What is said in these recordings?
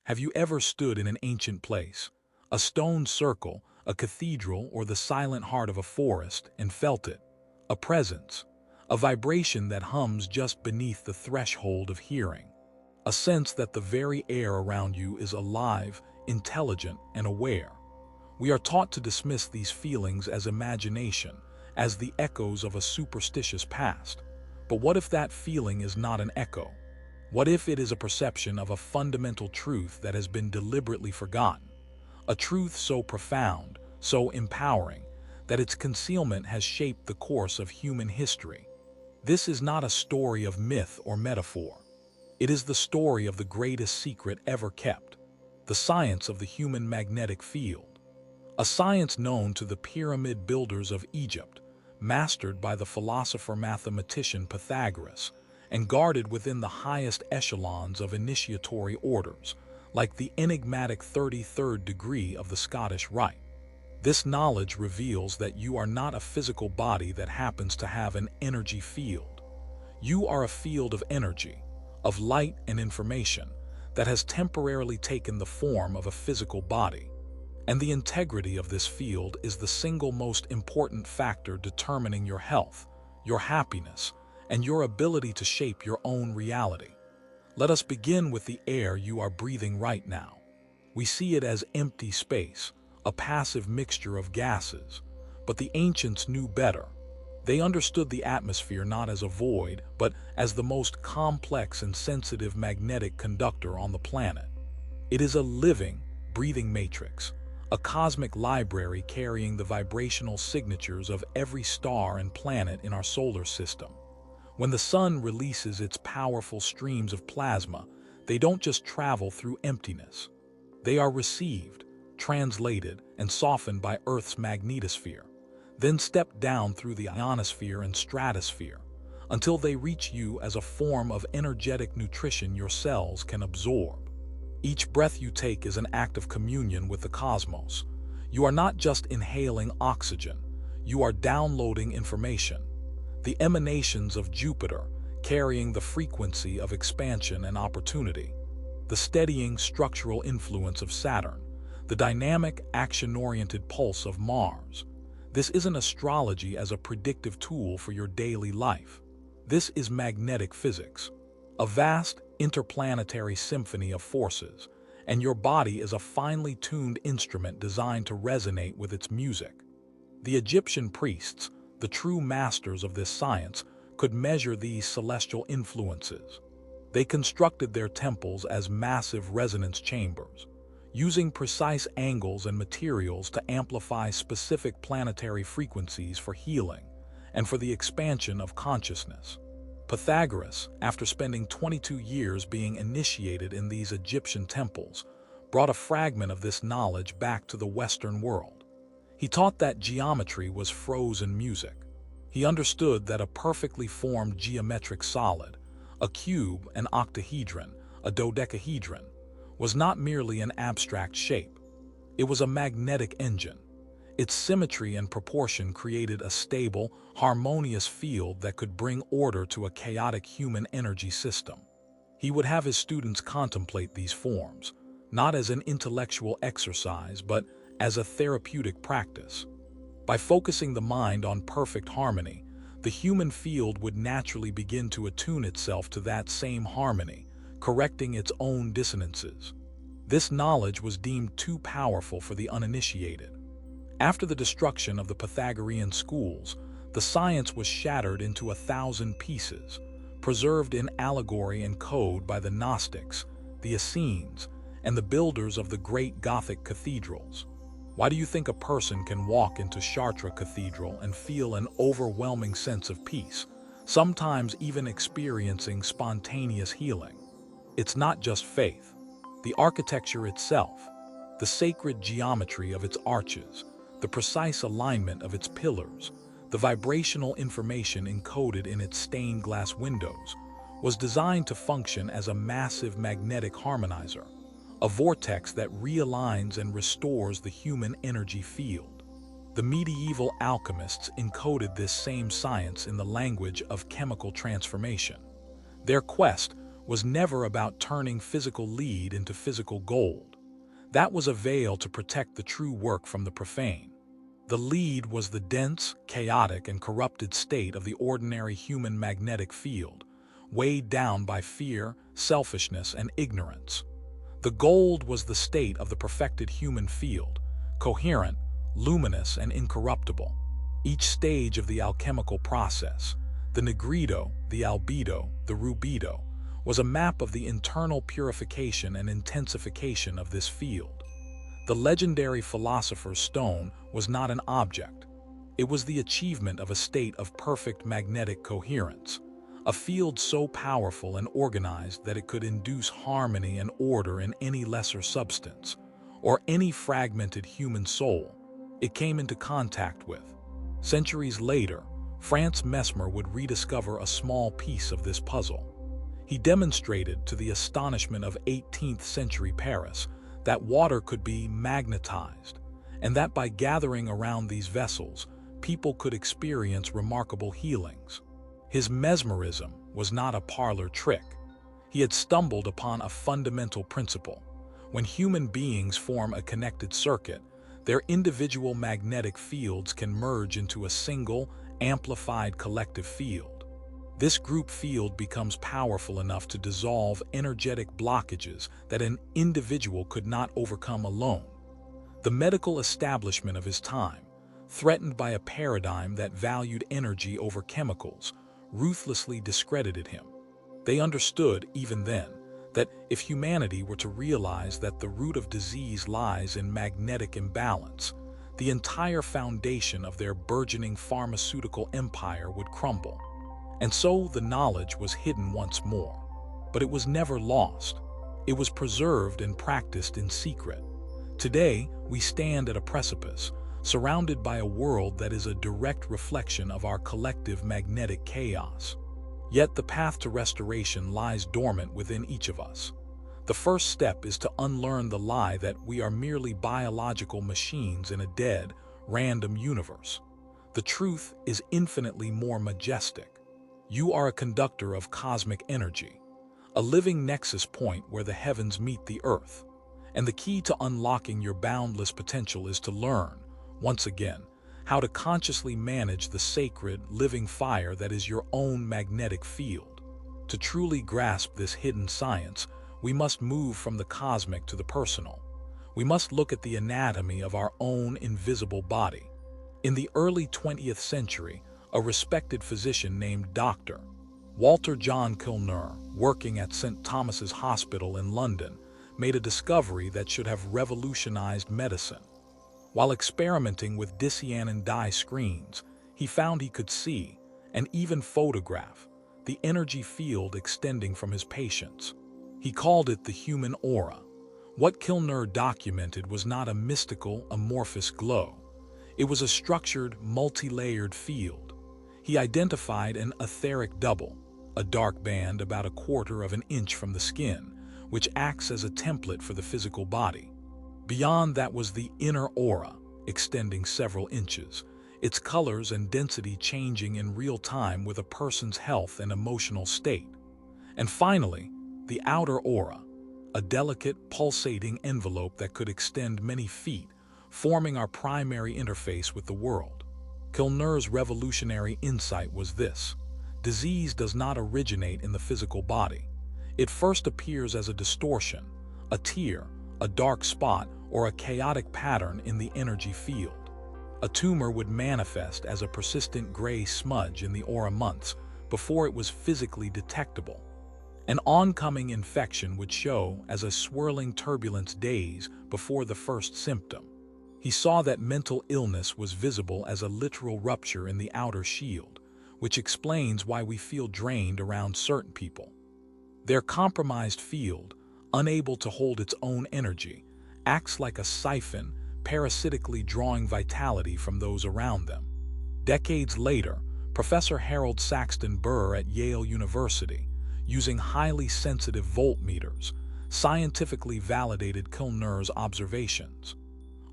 Have you ever stood in an ancient place, a stone circle, a cathedral, or the silent heart of a forest, and felt it? A presence, a vibration that hums just beneath the threshold of hearing, a sense that the very air around you is alive, intelligent, and aware. We are taught to dismiss these feelings as imagination, as the echoes of a superstitious past. But what if that feeling is not an echo? What if it is a perception of a fundamental truth that has been deliberately forgotten? A truth so profound, so empowering, that its concealment has shaped the course of human history. This is not a story of myth or metaphor. It is the story of the greatest secret ever kept, the science of the human magnetic field. A science known to the pyramid builders of Egypt, mastered by the philosopher-mathematician Pythagoras, and guarded within the highest echelons of initiatory orders, like the enigmatic 33rd degree of the Scottish Rite. This knowledge reveals that you are not a physical body that happens to have an energy field. You are a field of energy, of light and information, that has temporarily taken the form of a physical body. And the integrity of this field is the single most important factor determining your health, your happiness, and your ability to shape your own reality. Let us begin with the air you are breathing right now. We see it as empty space, a passive mixture of gases. But the ancients knew better. They understood the atmosphere not as a void, but as the most complex and sensitive magnetic conductor on the planet. It is a living, breathing matrix, a cosmic library carrying the vibrational signatures of every star and planet in our solar system. When the sun releases its powerful streams of plasma, they don't just travel through emptiness. They are received, translated, and softened by Earth's magnetosphere, then step down through the ionosphere and stratosphere, until they reach you as a form of energetic nutrition your cells can absorb. Each breath you take is an act of communion with the cosmos. You are not just inhaling oxygen, you are downloading information. The emanations of Jupiter, carrying the frequency of expansion and opportunity. The steadying structural influence of Saturn. The dynamic, action-oriented pulse of Mars. This isn't astrology as a predictive tool for your daily life. This is magnetic physics, a vast, interplanetary symphony of forces, and your body is a finely tuned instrument designed to resonate with its music. The Egyptian priests, the true masters of this science, could measure these celestial influences. They constructed their temples as massive resonance chambers, using precise angles and materials to amplify specific planetary frequencies for healing and for the expansion of consciousness. Pythagoras, after spending 22 years being initiated in these Egyptian temples, brought a fragment of this knowledge back to the Western world. He taught that geometry was frozen music. He understood that a perfectly formed geometric solid, a cube, an octahedron, a dodecahedron, was not merely an abstract shape. It was a magnetic engine. Its symmetry and proportion created a stable, harmonious field that could bring order to a chaotic human energy system. He would have his students contemplate these forms, not as an intellectual exercise, but as a therapeutic practice. By focusing the mind on perfect harmony, the human field would naturally begin to attune itself to that same harmony, correcting its own dissonances. This knowledge was deemed too powerful for the uninitiated. After the destruction of the Pythagorean schools, the science was shattered into 1,000 pieces, preserved in allegory and code by the Gnostics, the Essenes, and the builders of the great Gothic cathedrals. Why do you think a person can walk into Chartres Cathedral and feel an overwhelming sense of peace, sometimes even experiencing spontaneous healing? It's not just faith. The architecture itself, the sacred geometry of its arches, the precise alignment of its pillars, the vibrational information encoded in its stained glass windows, was designed to function as a massive magnetic harmonizer, a vortex that realigns and restores the human energy field. The medieval alchemists encoded this same science in the language of chemical transformation. Their quest was never about turning physical lead into physical gold. That was a veil to protect the true work from the profane. The lead was the dense, chaotic, and corrupted state of the ordinary human magnetic field, weighed down by fear, selfishness, and ignorance. The gold was the state of the perfected human field, coherent, luminous, and incorruptible. Each stage of the alchemical process, the nigredo, the albedo, the rubedo, was a map of the internal purification and intensification of this field. The legendary philosopher's stone was not an object. It was the achievement of a state of perfect magnetic coherence, a field so powerful and organized that it could induce harmony and order in any lesser substance, or any fragmented human soul it came into contact with. Centuries later, Franz Mesmer would rediscover a small piece of this puzzle. He demonstrated, to the astonishment of 18th century Paris, that water could be magnetized, and that by gathering around these vessels, people could experience remarkable healings. His mesmerism was not a parlor trick. He had stumbled upon a fundamental principle. When human beings form a connected circuit, their individual magnetic fields can merge into a single, amplified collective field. This group field becomes powerful enough to dissolve energetic blockages that an individual could not overcome alone. The medical establishment of his time, threatened by a paradigm that valued energy over chemicals, ruthlessly discredited him. They understood, even then, that if humanity were to realize that the root of disease lies in magnetic imbalance, the entire foundation of their burgeoning pharmaceutical empire would crumble. And so the knowledge was hidden once more. But it was never lost. It was preserved and practiced in secret. Today, we stand at a precipice, surrounded by a world that is a direct reflection of our collective magnetic chaos. Yet the path to restoration lies dormant within each of us. The first step is to unlearn the lie that we are merely biological machines in a dead, random universe. The truth is infinitely more majestic. You are a conductor of cosmic energy, a living nexus point where the heavens meet the earth. And the key to unlocking your boundless potential is to learn, once again, how to consciously manage the sacred, living fire that is your own magnetic field. To truly grasp this hidden science, we must move from the cosmic to the personal. We must look at the anatomy of our own invisible body. In the early 20th century, a respected physician named Dr. Walter John Kilner, working at St. Thomas's Hospital in London, made a discovery that should have revolutionized medicine. While experimenting with Dicyanin dye screens, he found he could see, and even photograph, the energy field extending from his patients. He called it the human aura. What Kilner documented was not a mystical, amorphous glow. It was a structured, multi-layered field. He identified an etheric double, a dark band about 1/4 of an inch from the skin, which acts as a template for the physical body. Beyond that was the inner aura, extending several inches, its colors and density changing in real time with a person's health and emotional state. And finally, the outer aura, a delicate, pulsating envelope that could extend many feet, forming our primary interface with the world. Kilner's revolutionary insight was this: disease does not originate in the physical body. It first appears as a distortion, a tear, a dark spot, or a chaotic pattern in the energy field. A tumor would manifest as a persistent gray smudge in the aura months before it was physically detectable. An oncoming infection would show as a swirling turbulence days before the first symptom. He saw that mental illness was visible as a literal rupture in the outer shield, which explains why we feel drained around certain people. Their compromised field, unable to hold its own energy, acts like a siphon, parasitically drawing vitality from those around them. Decades later, Professor Harold Saxton Burr at Yale University, using highly sensitive voltmeters, scientifically validated Kilner's observations.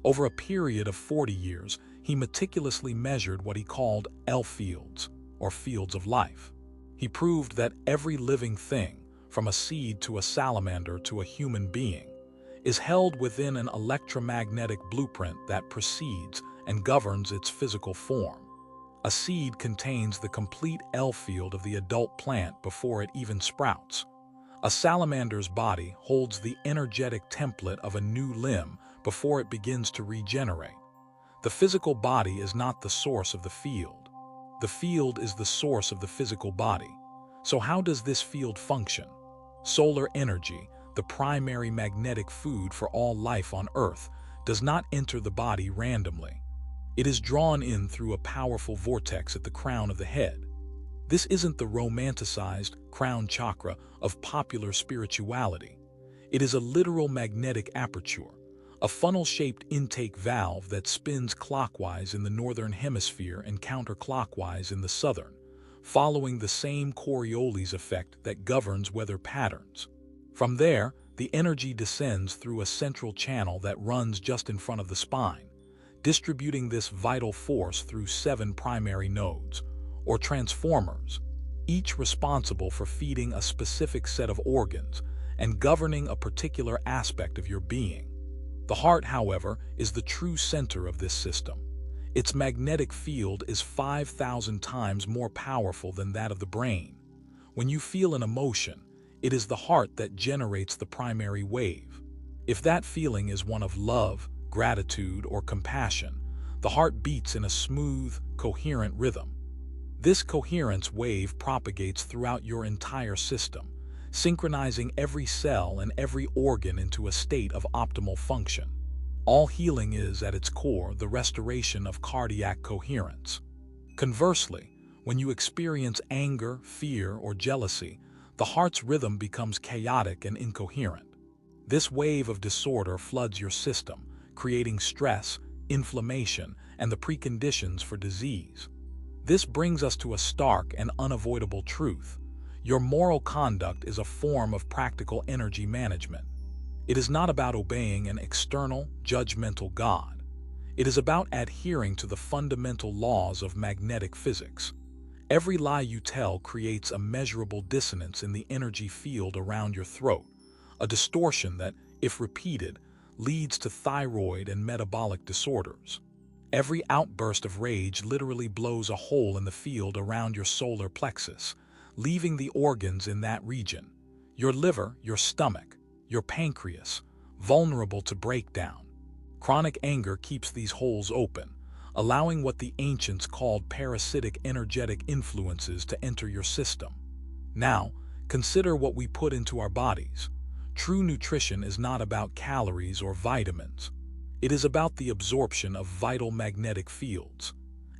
Over a period of 40 years, he meticulously measured what he called L fields, or fields of life. He proved that every living thing, from a seed to a salamander to a human being, is held within an electromagnetic blueprint that precedes and governs its physical form. A seed contains the complete L field of the adult plant before it even sprouts. A salamander's body holds the energetic template of a new limb before it begins to regenerate. The physical body is not the source of the field. The field is the source of the physical body. So how does this field function? Solar energy, the primary magnetic food for all life on Earth, does not enter the body randomly. It is drawn in through a powerful vortex at the crown of the head. This isn't the romanticized crown chakra of popular spirituality. It is a literal magnetic aperture, a funnel-shaped intake valve that spins clockwise in the northern hemisphere and counterclockwise in the southern, following the same Coriolis effect that governs weather patterns. From there, the energy descends through a central channel that runs just in front of the spine, distributing this vital force through 7 primary nodes, or transformers, each responsible for feeding a specific set of organs and governing a particular aspect of your being. The heart, however, is the true center of this system. Its magnetic field is 5,000 times more powerful than that of the brain. When you feel an emotion, it is the heart that generates the primary wave. If that feeling is one of love, gratitude, or compassion, the heart beats in a smooth, coherent rhythm. This coherence wave propagates throughout your entire system, synchronizing every cell and every organ into a state of optimal function. All healing is, at its core, the restoration of cardiac coherence. Conversely, when you experience anger, fear, or jealousy, the heart's rhythm becomes chaotic and incoherent. This wave of disorder floods your system, creating stress, inflammation, and the preconditions for disease. This brings us to a stark and unavoidable truth. Your moral conduct is a form of practical energy management. It is not about obeying an external, judgmental God. It is about adhering to the fundamental laws of magnetic physics. Every lie you tell creates a measurable dissonance in the energy field around your throat, a distortion that, if repeated, leads to thyroid and metabolic disorders. Every outburst of rage literally blows a hole in the field around your solar plexus, leaving the organs in that region, your liver, your stomach, your pancreas, vulnerable to breakdown. Chronic anger keeps these holes open, allowing what the ancients called parasitic energetic influences to enter your system. Now, consider what we put into our bodies. True nutrition is not about calories or vitamins. It is about the absorption of vital magnetic fields.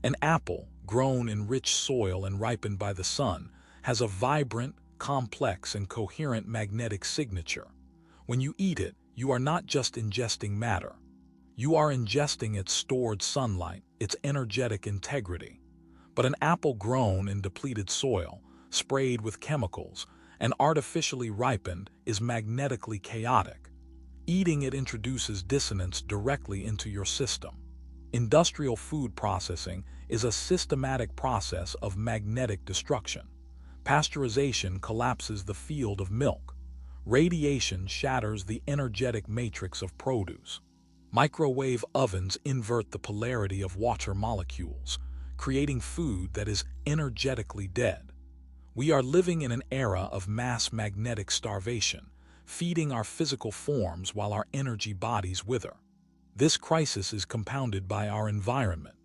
An apple, grown in rich soil and ripened by the sun, has a vibrant, complex, and coherent magnetic signature. When you eat it, you are not just ingesting matter. You are ingesting its stored sunlight, its energetic integrity. But an apple grown in depleted soil, sprayed with chemicals, and artificially ripened is magnetically chaotic. Eating it introduces dissonance directly into your system. Industrial food processing is a systematic process of magnetic destruction. Pasteurization collapses the field of milk. Radiation shatters the energetic matrix of produce. Microwave ovens invert the polarity of water molecules, creating food that is energetically dead. We are living in an era of mass magnetic starvation, feeding our physical forms while our energy bodies wither. This crisis is compounded by our environment.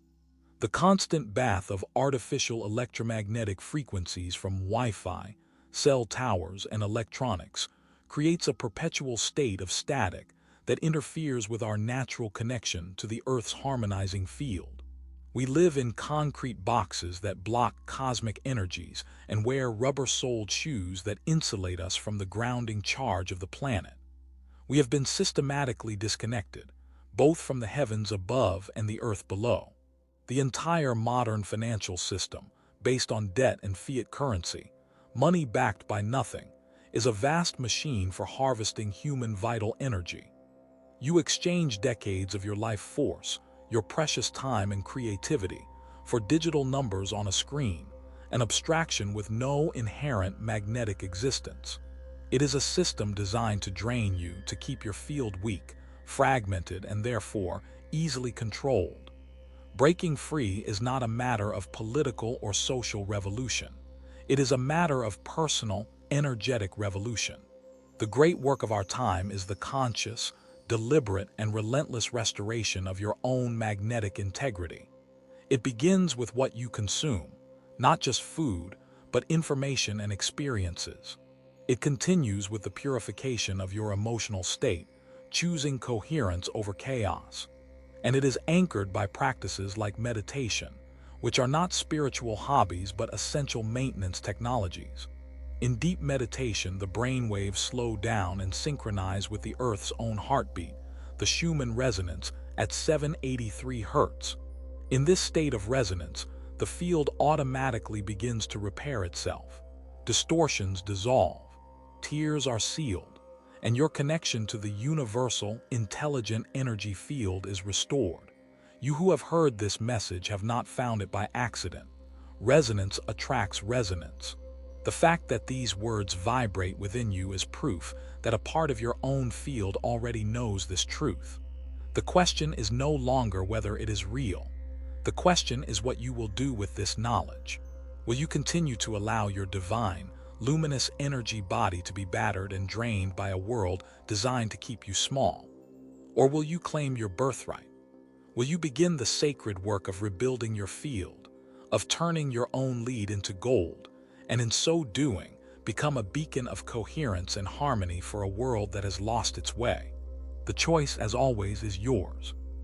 The constant bath of artificial electromagnetic frequencies from Wi-Fi, cell towers, and electronics creates a perpetual state of static that interferes with our natural connection to the Earth's harmonizing field. We live in concrete boxes that block cosmic energies and wear rubber-soled shoes that insulate us from the grounding charge of the planet. We have been systematically disconnected, both from the heavens above and the earth below. The entire modern financial system, based on debt and fiat currency, money backed by nothing, is a vast machine for harvesting human vital energy. You exchange decades of your life force, your precious time and creativity, for digital numbers on a screen, an abstraction with no inherent magnetic existence. It is a system designed to drain you to keep your field weak, fragmented, and therefore easily controlled. Breaking free is not a matter of political or social revolution. It is a matter of personal, energetic revolution. The great work of our time is the conscious, deliberate, and relentless restoration of your own magnetic integrity. It begins with what you consume, not just food, but information and experiences. It continues with the purification of your emotional state, choosing coherence over chaos. And it is anchored by practices like meditation, which are not spiritual hobbies but essential maintenance technologies. In deep meditation, the brain waves slow down and synchronize with the Earth's own heartbeat, the Schumann resonance, at 783 Hz. In this state of resonance, the field automatically begins to repair itself. Distortions dissolve, tears are sealed, and your connection to the universal, intelligent energy field is restored. You who have heard this message have not found it by accident. Resonance attracts resonance. The fact that these words vibrate within you is proof that a part of your own field already knows this truth. The question is no longer whether it is real. The question is what you will do with this knowledge. Will you continue to allow your divine, luminous energy body to be battered and drained by a world designed to keep you small? Or will you claim your birthright? Will you begin the sacred work of rebuilding your field, of turning your own lead into gold, and in so doing, become a beacon of coherence and harmony for a world that has lost its way? The choice, as always, is yours.